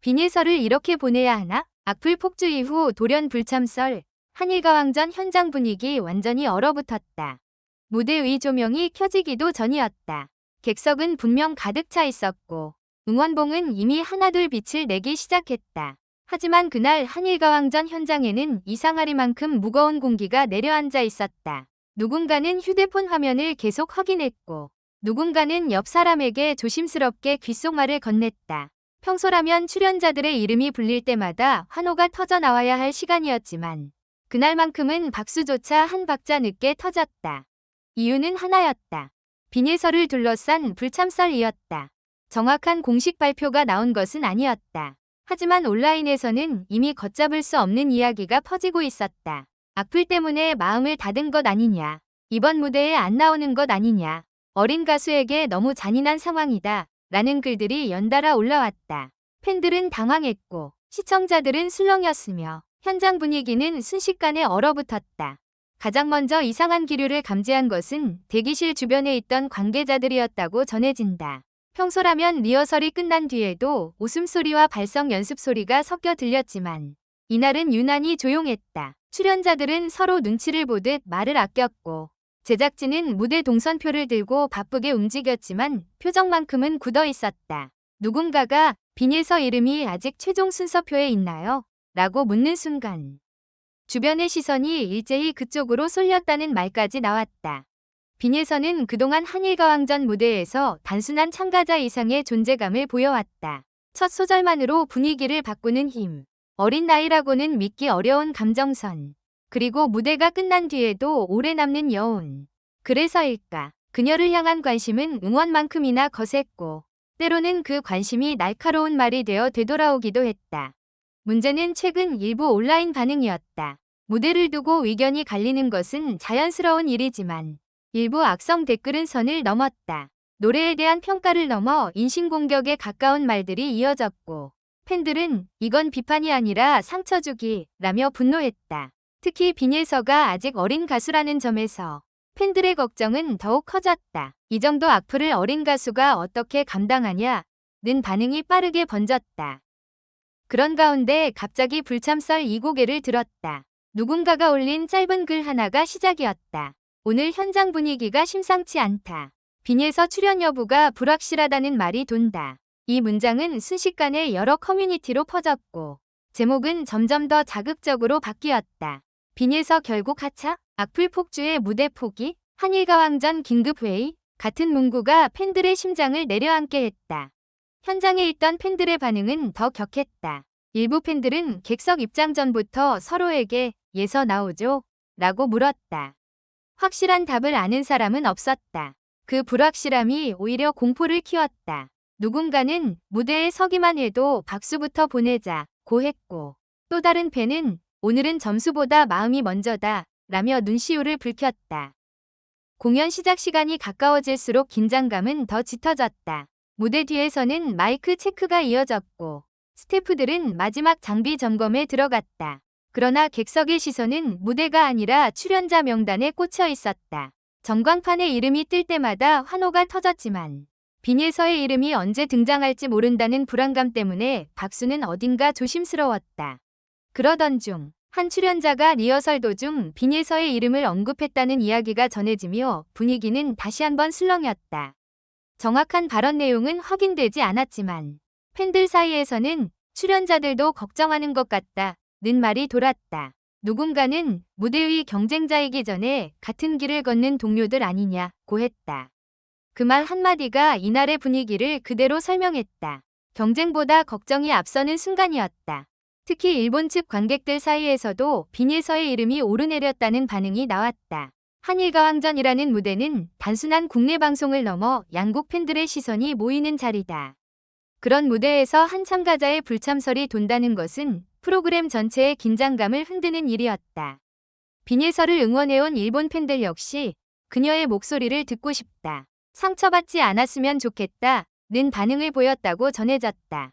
비닐설을 이렇게 보내야 하나? 악플 폭주 이후 돌연 불참설, 한일가왕전 현장 분위기 완전히 얼어붙었다. 무대 위 조명이 켜지기도 전이었다. 객석은 분명 가득 차 있었고 응원봉은 이미 하나둘 빛을 내기 시작했다. 하지만 그날 한일가왕전 현장에는 이상하리만큼 무거운 공기가 내려앉아 있었다. 누군가는 휴대폰 화면을 계속 확인했고 누군가는 옆 사람에게 조심스럽게 귓속말을 건넸다. 평소라면 출연자들의 이름이 불릴 때마다 환호가 터져 나와야 할 시간이었지만 그날만큼은 박수조차 한 박자 늦게 터졌다. 이유는 하나였다. 비닐설을 둘러싼 불참설이었다. 정확한 공식 발표가 나온 것은 아니었다. 하지만 온라인에서는 이미 걷잡을 수 없는 이야기가 퍼지고 있었다. 악플 때문에 마음을 닫은 것 아니냐. 이번 무대에 안 나오는 것 아니냐. 어린 가수에게 너무 잔인한 상황이다. 라는 글들이 연달아 올라왔다. 팬들은 당황했고 시청자들은 술렁였으며 현장 분위기는 순식간에 얼어붙었다. 가장 먼저 이상한 기류를 감지한 것은 대기실 주변에 있던 관계자들이었다고 전해진다. 평소라면 리허설이 끝난 뒤에도 웃음소리와 발성 연습소리가 섞여 들렸지만 이날은 유난히 조용했다. 출연자들은 서로 눈치를 보듯 말을 아꼈고 제작진은 무대 동선표를 들고 바쁘게 움직였지만 표정만큼은 굳어 있었다. 누군가가 비닐서 이름이 아직 최종 순서표에 있나요? 라고 묻는 순간 주변의 시선이 일제히 그쪽으로 쏠렸다는 말까지 나왔다. 비닐서는 그동안 한일가왕전 무대에서 단순한 참가자 이상의 존재감을 보여왔다. 첫 소절만으로 분위기를 바꾸는 힘, 어린 나이라고는 믿기 어려운 감정선, 그리고 무대가 끝난 뒤에도 오래 남는 여운. 그래서일까, 그녀를 향한 관심은 응원만큼이나 거셌고 때로는 그 관심이 날카로운 말이 되어 되돌아오기도 했다. 문제는 최근 일부 온라인 반응이었다. 무대를 두고 의견이 갈리는 것은 자연스러운 일이지만 일부 악성 댓글은 선을 넘었다. 노래에 대한 평가를 넘어 인신공격에 가까운 말들이 이어졌고 팬들은 이건 비판이 아니라 상처주기 라며 분노했다. 특히 비닐서가 아직 어린 가수라는 점에서 팬들의 걱정은 더욱 커졌다. 이 정도 악플을 어린 가수가 어떻게 감당하냐는 반응이 빠르게 번졌다. 그런 가운데 갑자기 불참설 2곡에를 들었다. 누군가가 올린 짧은 글 하나가 시작이었다. 오늘 현장 분위기가 심상치 않다. 비닐서 출연 여부가 불확실하다는 말이 돈다. 이 문장은 순식간에 여러 커뮤니티로 퍼졌고 제목은 점점 더 자극적으로 바뀌었다. 비닐서 결국 하차? 악플 폭주의 무대 포기? 한일가왕전 긴급회의? 같은 문구가 팬들의 심장을 내려앉게 했다. 현장에 있던 팬들의 반응은 더 격했다. 일부 팬들은 객석 입장 전부터 서로에게 예서 나오죠? 라고 물었다. 확실한 답을 아는 사람은 없었다. 그 불확실함이 오히려 공포를 키웠다. 누군가는 무대에 서기만 해도 박수부터 보내자고 했고 또 다른 팬은 오늘은 점수보다 마음이 먼저다 라며 눈시울을 붉혔다. 공연 시작 시간이 가까워질수록 긴장감은 더 짙어졌다. 무대 뒤에서는 마이크 체크가 이어졌고 스태프들은 마지막 장비 점검에 들어갔다. 그러나 객석의 시선은 무대가 아니라 출연자 명단에 꽂혀 있었다. 전광판에 이름이 뜰 때마다 환호가 터졌지만 비닐서의 이름이 언제 등장할지 모른다는 불안감 때문에 박수는 어딘가 조심스러웠다. 그러던 중 한 출연자가 리허설 도중 비닐서의 이름을 언급했다는 이야기가 전해지며 분위기는 다시 한번 술렁였다. 정확한 발언 내용은 확인되지 않았지만 팬들 사이에서는 출연자들도 걱정하는 것 같다는 말이 돌았다. 누군가는 무대 위 경쟁자이기 전에 같은 길을 걷는 동료들 아니냐고 했다. 그 말 한마디가 이날의 분위기를 그대로 설명했다. 경쟁보다 걱정이 앞서는 순간이었다. 특히 일본 측 관객들 사이에서도 비닐서의 이름이 오르내렸다는 반응이 나왔다. 한일가왕전이라는 무대는 단순한 국내 방송을 넘어 양국 팬들의 시선이 모이는 자리다. 그런 무대에서 한 참가자의 불참설이 돈다는 것은 프로그램 전체의 긴장감을 흔드는 일이었다. 비닐서를 응원해온 일본 팬들 역시 그녀의 목소리를 듣고 싶다. 상처받지 않았으면 좋겠다는 반응을 보였다고 전해졌다.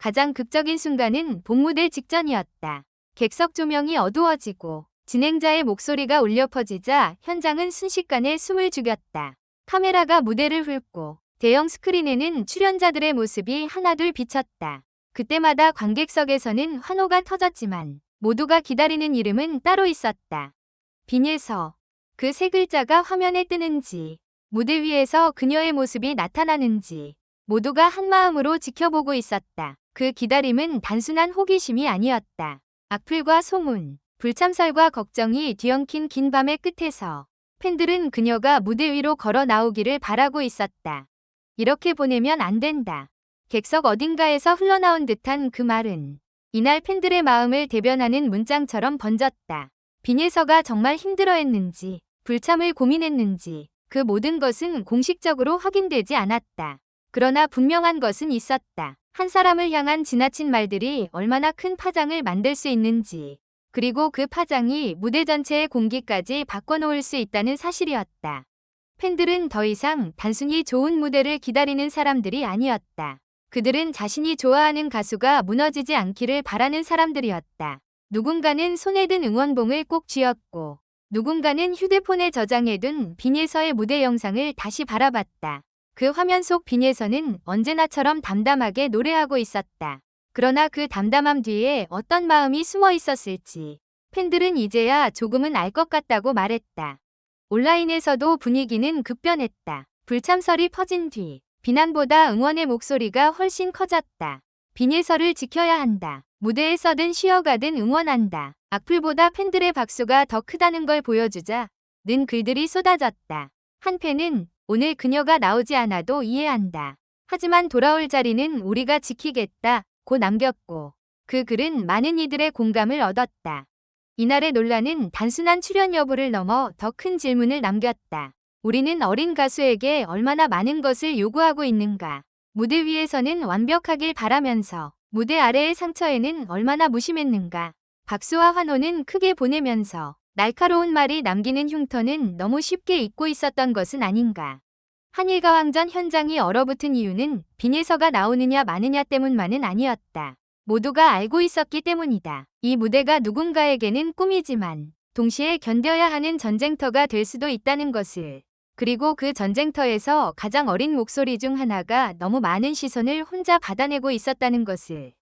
가장 극적인 순간은 본무대 직전이었다. 객석 조명이 어두워지고 진행자의 목소리가 울려 퍼지자 현장은 순식간에 숨을 죽였다. 카메라가 무대를 훑고 대형 스크린에는 출연자들의 모습이 하나둘 비쳤다. 그때마다 관객석에서는 환호가 터졌지만 모두가 기다리는 이름은 따로 있었다. 빈예서. 그 세 글자가 화면에 뜨는지, 무대 위에서 그녀의 모습이 나타나는지 모두가 한마음으로 지켜보고 있었다. 그 기다림은 단순한 호기심이 아니었다. 악플과 소문, 불참설과 걱정이 뒤엉킨 긴 밤의 끝에서 팬들은 그녀가 무대 위로 걸어 나오기를 바라고 있었다. 이렇게 보내면 안 된다. 객석 어딘가에서 흘러나온 듯한 그 말은 이날 팬들의 마음을 대변하는 문장처럼 번졌다. 빈예서가 정말 힘들어했는지, 불참을 고민했는지 그 모든 것은 공식적으로 확인되지 않았다. 그러나 분명한 것은 있었다. 한 사람을 향한 지나친 말들이 얼마나 큰 파장을 만들 수 있는지, 그리고 그 파장이 무대 전체의 공기까지 바꿔놓을 수 있다는 사실이었다. 팬들은 더 이상 단순히 좋은 무대를 기다리는 사람들이 아니었다. 그들은 자신이 좋아하는 가수가 무너지지 않기를 바라는 사람들이었다. 누군가는 손에 든 응원봉을 꼭 쥐었고, 누군가는 휴대폰에 저장해둔 빈예서의 무대 영상을 다시 바라봤다. 그 화면 속 빈예서는 언제나처럼 담담하게 노래하고 있었다. 그러나 그 담담함 뒤에 어떤 마음이 숨어 있었을지 팬들은 이제야 조금은 알 것 같다고 말했다. 온라인에서도 분위기는 급변했다. 불참설이 퍼진 뒤 비난보다 응원의 목소리가 훨씬 커졌다. 빈예서를 지켜야 한다. 무대에 서든 쉬어가든 응원한다. 악플보다 팬들의 박수가 더 크다는 걸 보여주자 는 글들이 쏟아졌다. 한 팬은 오늘 그녀가 나오지 않아도 이해한다. 하지만 돌아올 자리는 우리가 지키겠다 고 남겼고 그 글은 많은 이들의 공감을 얻었다. 이날의 논란은 단순한 출연 여부를 넘어 더 큰 질문을 남겼다. 우리는 어린 가수에게 얼마나 많은 것을 요구하고 있는가. 무대 위에서는 완벽하길 바라면서 무대 아래의 상처에는 얼마나 무심했는가. 박수와 환호는 크게 보내면서 날카로운 말이 남기는 흉터는 너무 쉽게 잊고 있었던 것은 아닌가. 한일가왕전 현장이 얼어붙은 이유는 빈예서가 나오느냐 마느냐 때문만은 아니었다. 모두가 알고 있었기 때문이다. 이 무대가 누군가에게는 꿈이지만 동시에 견뎌야 하는 전쟁터가 될 수도 있다는 것을, 그리고 그 전쟁터에서 가장 어린 목소리 중 하나가 너무 많은 시선을 혼자 받아내고 있었다는 것을.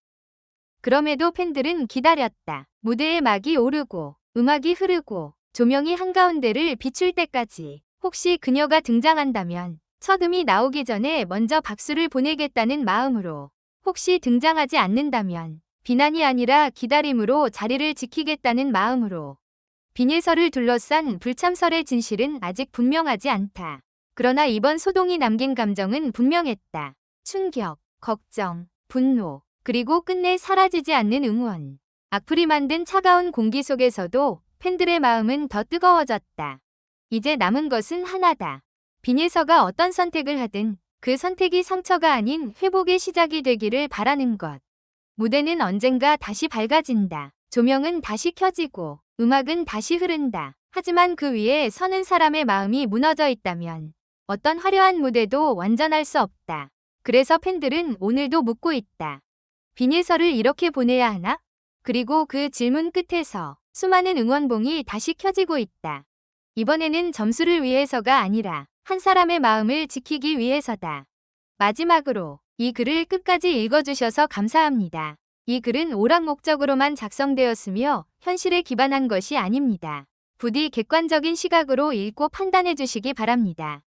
그럼에도 팬들은 기다렸다. 무대에 막이 오르고 음악이 흐르고 조명이 한가운데를 비출 때까지 혹시 그녀가 등장한다면 첫 음이 나오기 전에 먼저 박수를 보내겠다는 마음으로, 혹시 등장하지 않는다면 비난이 아니라 기다림으로 자리를 지키겠다는 마음으로. 빈예서를 둘러싼 불참설의 진실은 아직 분명하지 않다. 그러나 이번 소동이 남긴 감정은 분명했다. 충격, 걱정, 분노, 그리고 끝내 사라지지 않는 응원. 악플이 만든 차가운 공기 속에서도 팬들의 마음은 더 뜨거워졌다. 이제 남은 것은 하나다. 빈예서가 어떤 선택을 하든 그 선택이 상처가 아닌 회복의 시작이 되기를 바라는 것. 무대는 언젠가 다시 밝아진다. 조명은 다시 켜지고 음악은 다시 흐른다. 하지만 그 위에 서는 사람의 마음이 무너져 있다면 어떤 화려한 무대도 완전할 수 없다. 그래서 팬들은 오늘도 묻고 있다. 빈예서를 이렇게 보내야 하나? 그리고 그 질문 끝에서 수많은 응원봉이 다시 켜지고 있다. 이번에는 점수를 위해서가 아니라 한 사람의 마음을 지키기 위해서다. 마지막으로 이 글을 끝까지 읽어주셔서 감사합니다. 이 글은 오락 목적으로만 작성되었으며 현실에 기반한 것이 아닙니다. 부디 객관적인 시각으로 읽고 판단해 주시기 바랍니다.